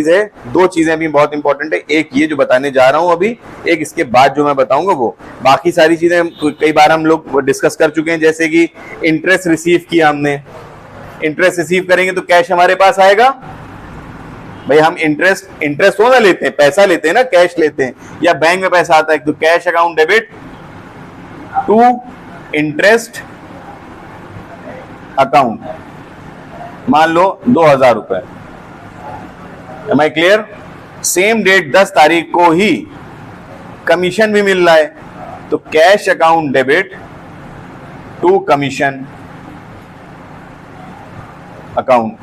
चीज है, दो चीजें भी बहुत इंपॉर्टेंट है, एक ये जो बताने जा रहा हूं अभी, एक इसके बाद जो मैं बताऊंगा वो। बाकी सारी चीजें कई बार हम लोग डिस्कस कर चुके हैं, जैसे कि इंटरेस्ट रिसीव किया हमने, इंटरेस्ट रिसीव करेंगे तो कैश हमारे पास आएगा। भाई हम इंटरेस्ट हो ना लेते हैं, पैसा लेते हैं ना, कैश लेते हैं, या बैंक में पैसा आता है, तो cash account debit to interest account, मान लो 2000 रुपए। Am I clear? Same date 10 तारीख को ही कमीशन भी मिल रहा है, तो cash account debit to commission account,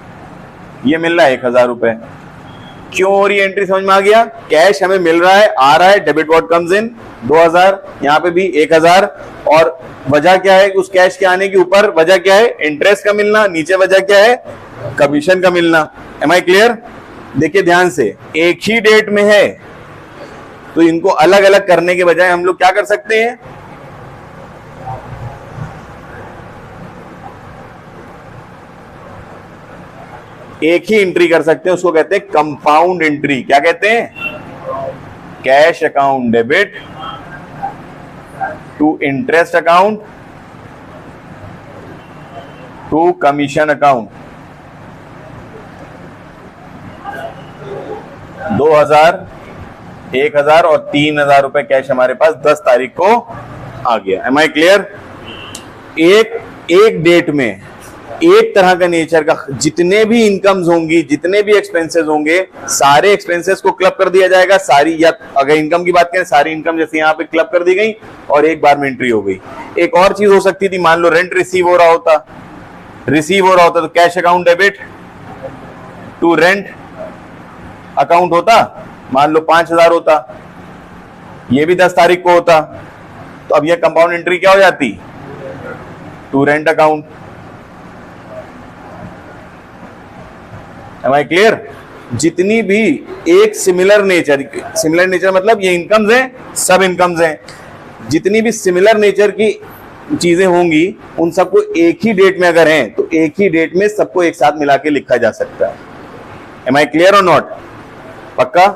ये मिल रहा है 1000 रुपए। क्यों हो रही एंट्री समझ में आ गया? कैश हमें मिल रहा है, आ रहा है, डेबिट व्हाट कम्स इन 2000, यहां पे भी 1000, और वजह क्या है उस कैश के आने के ऊपर? वजह क्या है? इंटरेस्ट का मिलना, नीचे वजह क्या है? कमीशन का मिलना। Am I clear? देखिए ध्यान से, एक ही डेट में है तो इनको अलग अलग करने के बजाय हम लोग क्या कर सकते हैं, एक ही एंट्री कर सकते हैं, उसको कहते हैं कंपाउंड एंट्री। क्या कहते हैं? Cash account debit to interest account to commission account. 2000, 1000 और 3000 रुपए कैश हमारे पास 10 तारीख को आ गया। Am I clear? एक डेट में एक तरह का नेचर का जितने भी इनकम्स होंगी, जितने भी एक्सपेंसेस होंगे, सारे एक्सपेंसेस को क्लब कर दिया जाएगा, सारी, या अगर इनकम की बात करें सारी इनकम जैसे यहाँ पे क्लब कर दी गई और एक बार में एंट्री हो गई। एक और चीज हो सकती थी, मान लो रेंट रिसीव हो रहा होता तो cash account debit to rent account होता, मान लो 5000 होता, ये भी 10 तारीख को होता, तो अब यह कंपाउंड एंट्री क्या हो जाती? To rent account. Am I clear? जितनी भी एक सिमिलर नेचर मतलब ये इनकम्स हैं, सब इनकम्स हैं, जितनी भी सिमिलर नेचर की चीजें होंगी उन सबको एक ही डेट में अगर हैं तो एक ही डेट में सबको एक साथ मिला के लिखा जा सकता है। Am I clear or not? पक्का?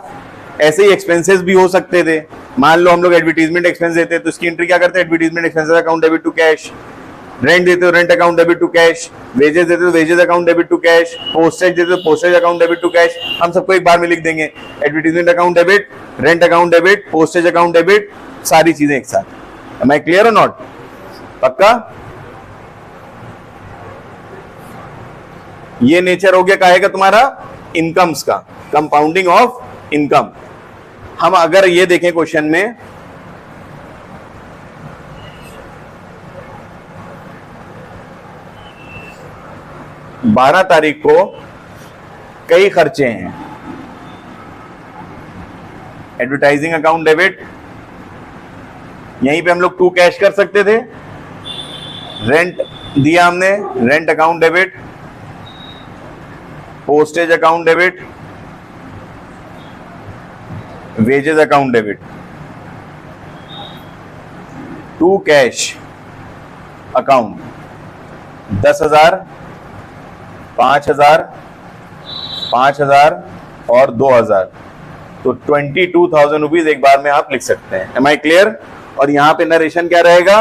ऐसे ही एक्सपेंसेस भी हो सकते थे, मान लो हम लोग एडवर्टीजमेंट एक्सपेंस देते हैं तो इसकी एंट्री क्या करते हैं? Advertisement expenses account debit to cash. Rent देते हो rent account debit to cash, wages देते हो wages account debit to cash, postage देते हो postage account debit to cash. हम सबको एक बार में लिख देंगे, advertisement account debit, rent account debit, postage account debit, सारी चीजें एक साथ। एम आई क्लियर और नॉट? पक्का? ये नेचर हो गया काहे का तुम्हारा? इनकम्स का, कंपाउंडिंग ऑफ इनकम। हम अगर ये देखें क्वेश्चन में, बारह तारीख को कई खर्चे हैं, एडवर्टाइजिंग अकाउंट डेबिट, यहीं पे हम लोग टू कैश कर सकते थे, रेंट दिया हमने, rent account debit, postage account debit, wages account debit, to cash account 10,000, 5,000, 5,000 और 2,000, तो 22,000 रुपीज एक बार में आप लिख सकते हैं। Am I clear? और यहां पे नरेशन क्या रहेगा?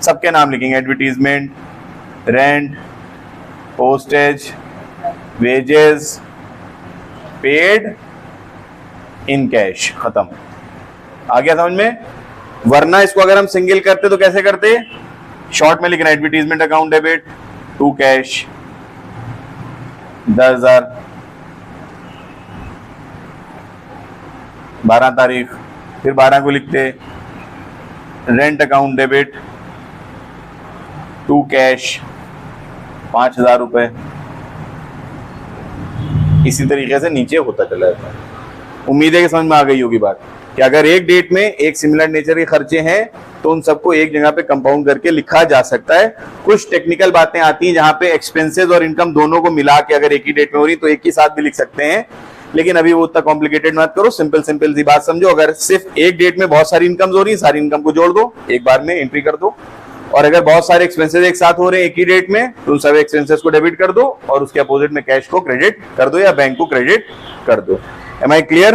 सबके नाम लिखेंगे, advertisement, rent, postage, wages, paid in cash, खत्म। आ गया समझ में? वरना इसको अगर हम सिंगल करते तो कैसे करते? शॉर्ट में लिखना, advertisement account debit to cash 10,000, 12 तारीख, फिर 12 को लिखते, rent account debit to cash 5,000 रुपए। इसी तरीके से नीचे होता चला जाता है। उम्मीद है कि समझ में आ गई होगी बात कि अगर एक डेट में एक सिमिलर नेचर के खर्चे हैं तो उन सबको एक जगह पे कंपाउंड करके लिखा जा सकता है। कुछ टेक्निकल बातें आती हैं जहां पे एक्सपेंसेस और इनकम दोनों को मिला के अगर एक ही डेट में हो रही तो एक ही साथ भी लिख सकते हैं, लेकिन अभी वो उतना कॉम्प्लिकेटेड मत करो, सिंपल सी बात समझो। अगर सिर्फ एक डेट में बहुत सारी इनकम हो रही है, सारी इनकम को जोड़ दो, एक बार में एंट्री कर दो और अगर बहुत सारे एक्सपेंसेस एक साथ हो रहे हैं एक ही डेट में, तो उन सभी एक्सपेंसेस को डेबिट कर दो और उसके अपोजिट में कैश को क्रेडिट कर दो या बैंक को क्रेडिट कर दो। Am I clear?